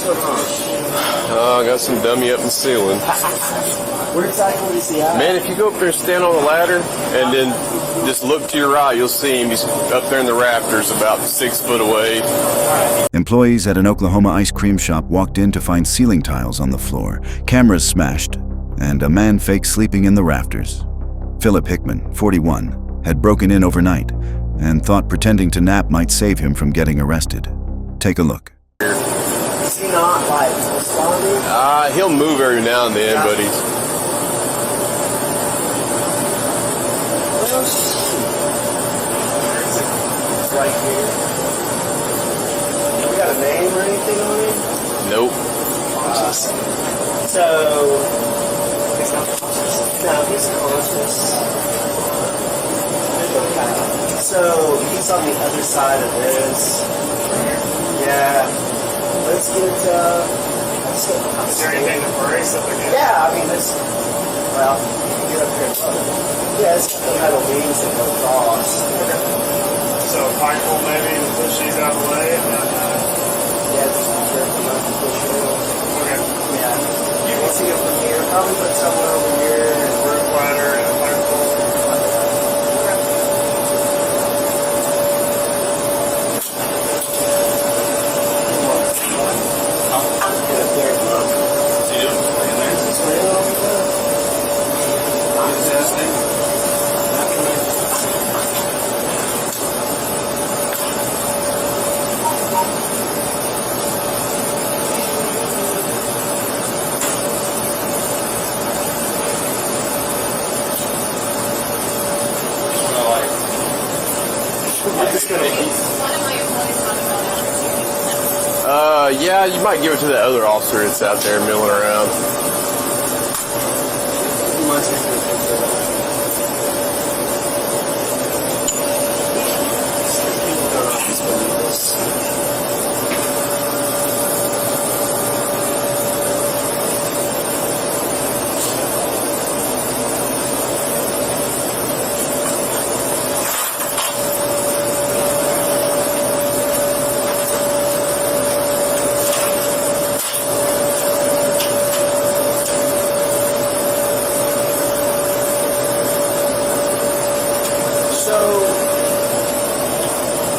I got some dummy up in the ceiling. Where exactly is he at? Man, if you go up there and stand on the ladder and then just look to your right, you'll see him. He's up there in the rafters about 6 foot away. Employees at an Oklahoma ice cream shop walked in to find ceiling tiles on the floor, cameras smashed, and a man fake sleeping in the rafters. Philip Hickman, 41, had broken in overnight and thought pretending to nap might save him from getting arrested. Take a look. Is he not, like, responding? He'll move every now and then, but he's... Well, shoot. It's right here. We got a name or anything on it? Nope. So... He's not conscious? No, he's conscious. So, he's on the other side of this. Yeah. Let's get, is there anything to brace up against? Yeah, I mean, this, well, you can get up here and look. Yeah, it's got the metal beams that go across. Okay. So, a pipe hole maybe to push these out of the way? And then, yeah, just be careful not to push it. Okay. Yeah. You can see it from here. Probably put somewhere over here. Roof ladder and a pipe hole. Yeah, you might give it to that other officer that's out there milling around.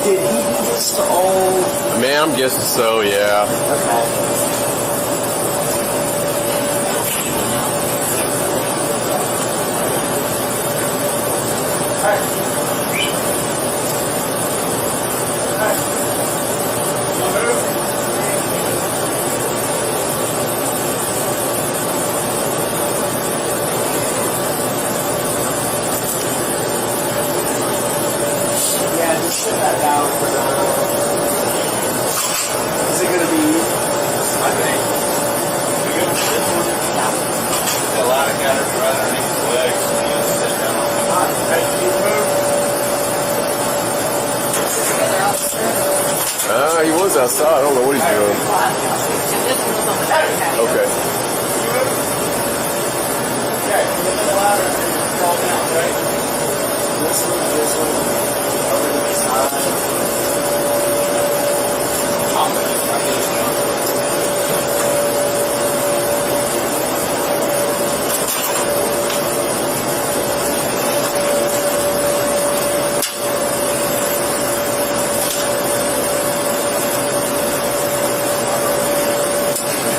Did he do this for all? Man, I'm guessing so, yeah. Okay. Sit that down for now. Is it going to be? I think. We go with this one? Yeah. The ladder got it right underneath the legs. And then sit down on it. Hey, can you move? He was outside. I don't know what he's doing. Okay. Okay, get the ladder and fall down, right? This one. Over to the side.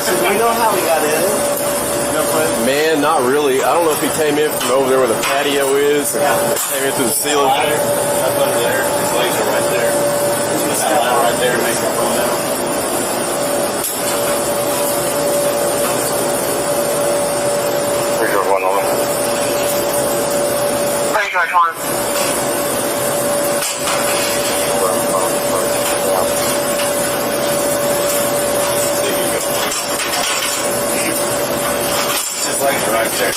So do we know how he got in? Man, not really. I don't know if he came in from over there where the patio is. And came in through the ceiling. Up under there. His legs are right there. That line right there makes him fall down. Pretty George 1 over. Pretty George 1. His legs are right there.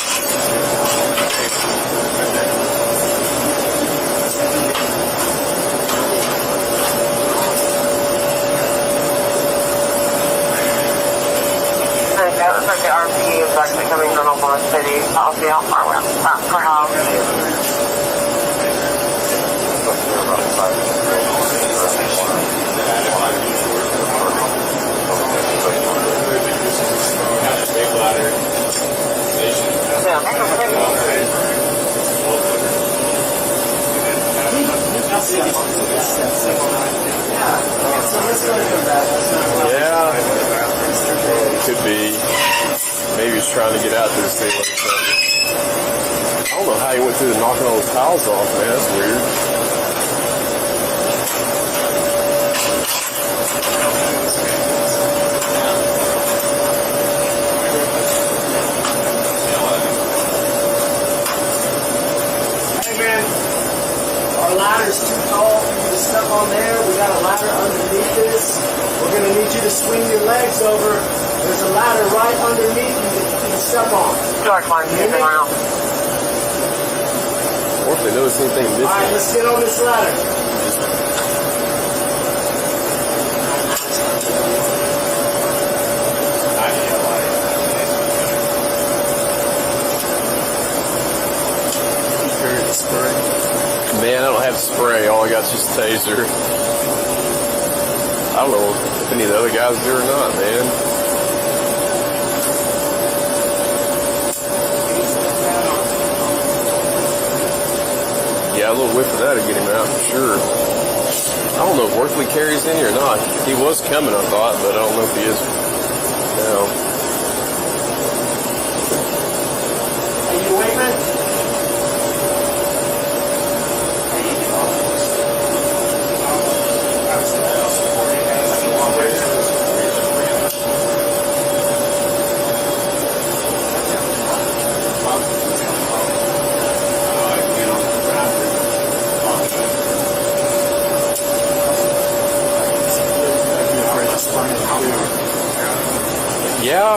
That looks like the RP is actually coming from Oklahoma City. I'll see how far we're per house. I ceiling or something. I don't know how he went through knocking all those tiles off, man. That's weird. Hey, man. Our ladder's too tall for you to step on there. We got a ladder underneath this. We're going to need you to swing your legs over. There's a ladder right underneath you that you can step on. Dark line, moving around. Or if they notice anything missing. All right, let's get on this ladder. Man, I don't have spray. All I got is just taser. I don't know if any of the other guys do or not, man. Yeah, a little whiff of that would get him out for sure. I don't know if Worthley carries any or not. He was coming, I thought, but I don't know if he is now. Are you awake, man? Yeah.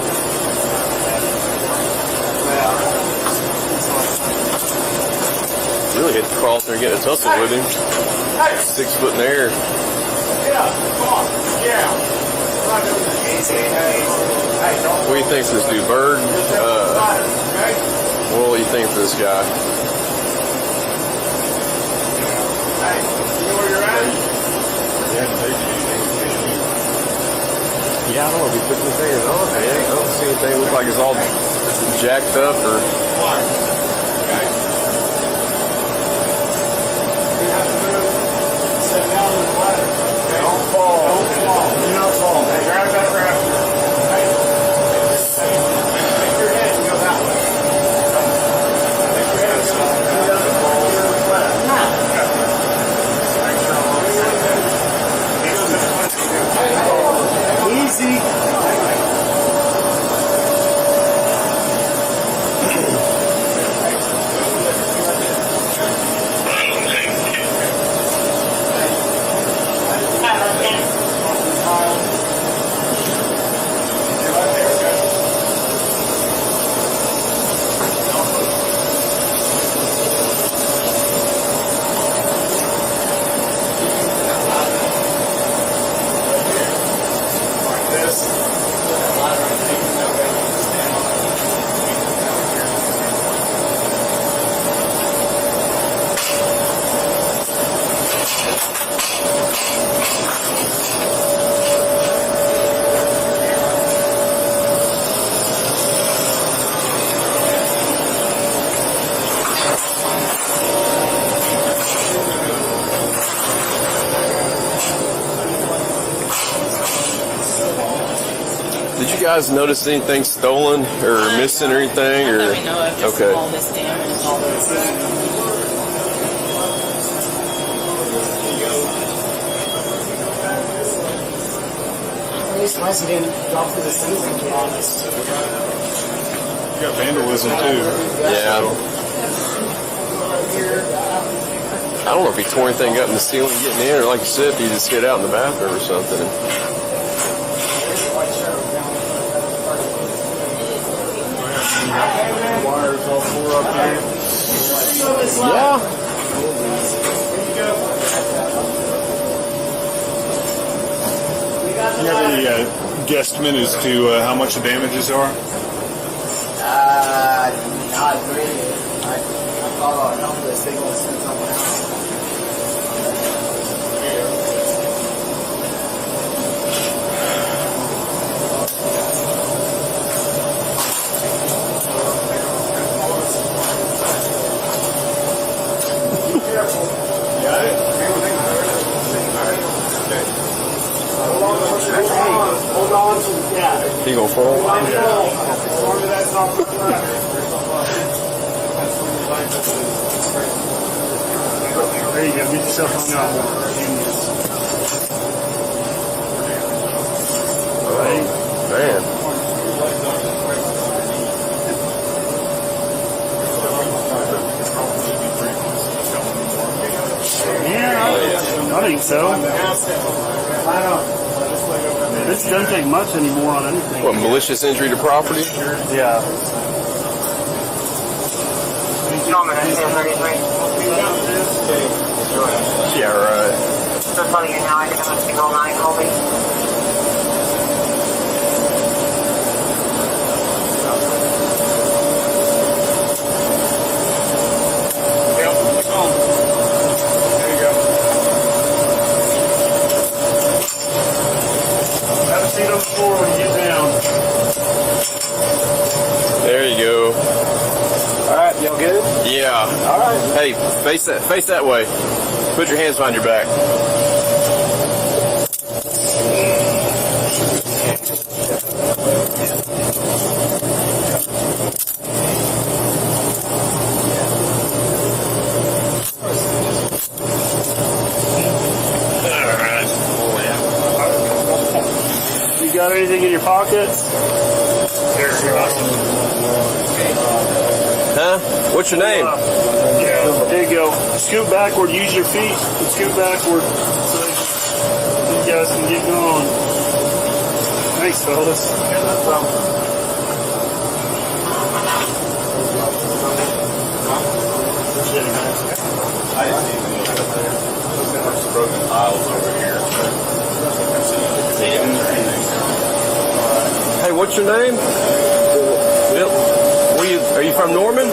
Really hit the crawl through and get a tussle with him. 6 foot in the air. Yeah, come on. Yeah. What do you think for this dude, Bird? What do you think for this guy? Hey, you know where you're at? Yeah, I don't know if he put anything or not, man. I don't see anything look like it's all jacked up or. Don't fall. Don't fall. Do not fall. Hey, grab that rafter. Hey. Take your head and go that way. Take your head and go left. Easy. Did you guys notice anything stolen or missing or anything? Or I don't know if it's okay. all this damage. Really surprised he didn't drop through the ceiling, to be honest. You got vandalism too. Yeah. I don't know if he tore anything up in the ceiling getting in, or like you said, if he just hid out in the bathroom or something. Wires all four up here. Yeah. You have any guesstimate as to how much the damages are? Not really. I call a couple of signals and someone else. He gonna fall? Hold on to that There you go. Get yourself hung out more. Right? Man. Yeah, I think so. This doesn't take much anymore on anything. What, malicious injury to property? Yeah. Yeah, right. Just letting you know I can have a single line only. Have a seat on the floor when you get down. There you go. All right, y'all good? Yeah. All right. Hey, face that way. Put your hands behind your back. You got anything in your pockets? Huh? What's your name? There you go. Scoot backward. Use your feet and scoot backward so you guys can get going. Thanks, fellas. Broken tiles over here. Hey, what's your name? Bill. Are you from Norman?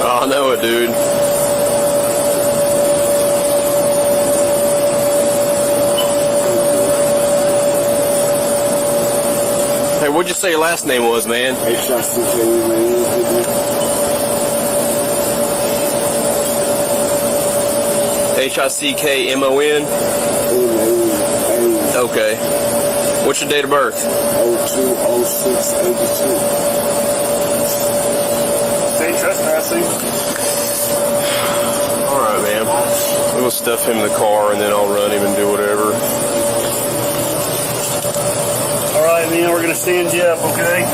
Oh, I know it, dude. Hey, what'd you say your last name was, man? Hickmon? Okay. What's your date of birth? 02/06/82. Stay trespassing. Alright, man. We'll stuff him in the car and then I'll run him and do whatever. All right, man. We're gonna stand you up, okay?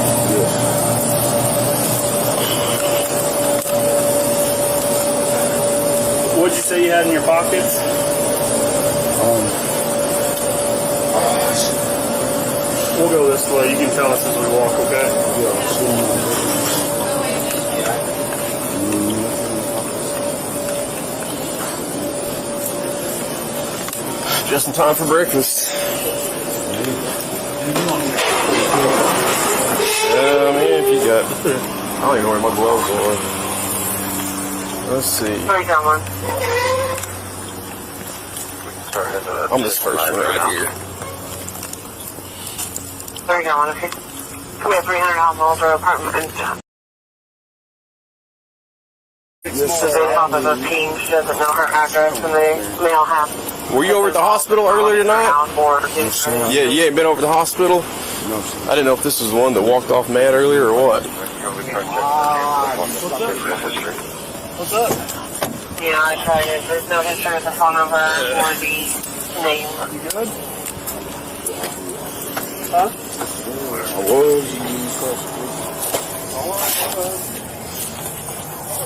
What'd you say you had in your pockets? We'll go this way. You can tell us as we walk, okay? Just in time for breakfast. Man, if you got... I don't even know where my gloves are. Let's see. I'm this first one right here. There you go, okay. We have 300 households or apartment. Yes, Based off of a team, she doesn't know her address, and they all have. Were you over at the hospital earlier tonight? Yeah, you ain't been over to the hospital? No, sir. I didn't know if this was the one that walked off mad earlier or what. What's up? Yeah, I tried it. There's no history with the phone number or the name. You good? Huh?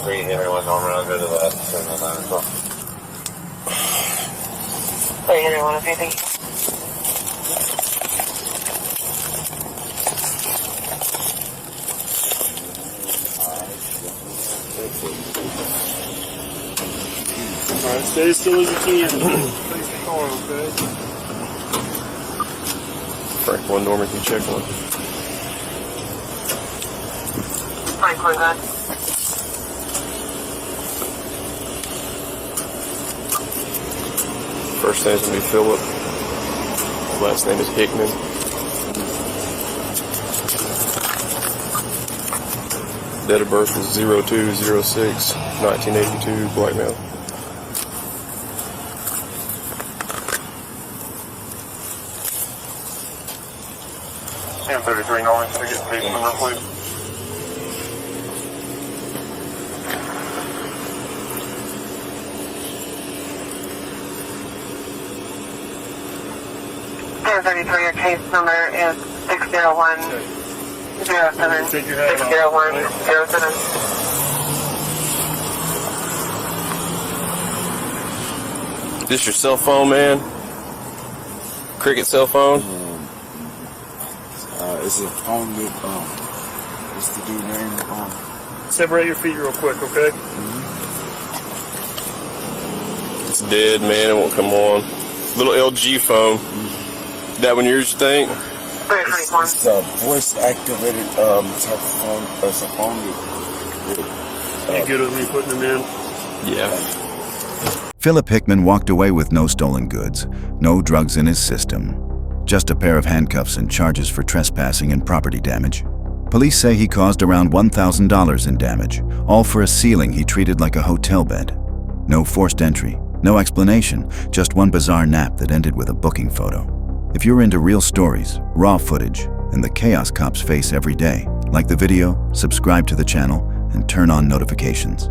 Bring everyone home around, go to the left, turn on that as well. 301, okay, thank you. All right, stay as still as you can. Place the car, okay? Frank, one Norman, can you check one? Frank, we're good. First name's gonna be Philip. last name is Hickman. Date of birth was 02/06/1982, black male. And 33 Nolan, can I get case number, please? And 33, your case number is 60107. Take your hat off. 60107. This your cell phone, man? Cricket cell phone? It's a phone with, what's the dude name? Separate your feet real quick, okay? It's dead, man. It won't come on. Little LG phone. That one yours, you think? It's a voice activated type of phone. It's a phone with You good with me putting them in? Yeah. Philip Hickman walked away with no stolen goods, no drugs in his system, just a pair of handcuffs and charges for trespassing and property damage. Police say he caused around $1,000 in damage, all for a ceiling he treated like a hotel bed. No forced entry, no explanation, just one bizarre nap that ended with a booking photo. If you're into real stories, raw footage, and the chaos cops face every day, like the video, subscribe to the channel, and turn on notifications.